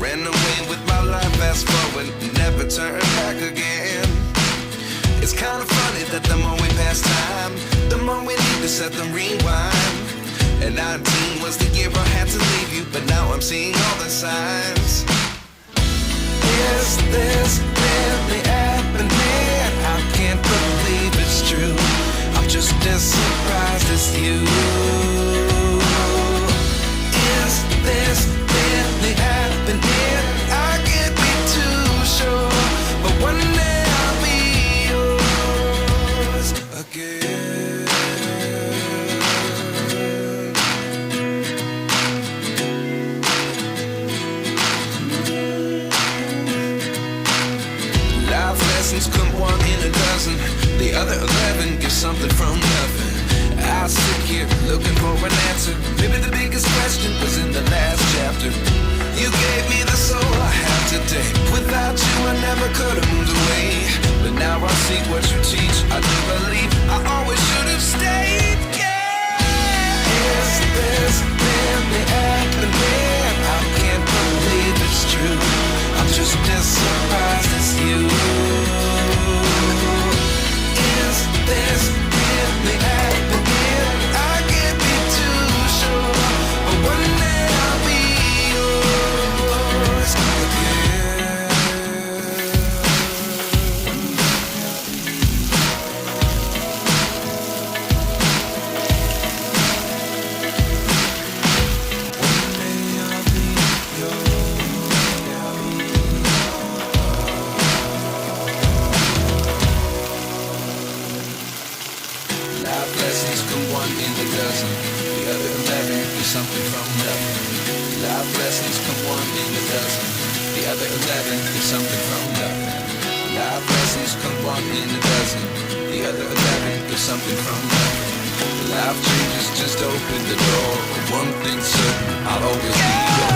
ran away with my life, fast forward, never turn back again. It's kind of funny that the more we pass time, the more we need to set the rewind. And 19 was the year I had to leave you, but now I'm seeing all the signs. Is this really happening? I can't believe it's true. I'm just as surprised as you. Is this really happening? I can't be too sure, but one day I'll be yours again. Life lessons come one in a dozen. The other 11 give something from nothing. I sit here looking for an answer. Maybe the biggest question was in the last chapter. You gave me the soul I have today. Without you I never could have moved away. But now I see what you teach. I do believe I always should have stayed. Yeah. Is this really happening? I can't believe it's true. I'm just as surprised as you. Is this really happening? I can't be too sure, but one day I'll be yours again. One day I'll be yours. Life lessons come one in a dozen. The other 11 is something from nothing. Life lessons come one in a dozen. The other 11 is something from nothing. Life lessons come one in a dozen. The other 11 is something from nothing. Life changes just open the door. One thing's certain, I'll always be yours.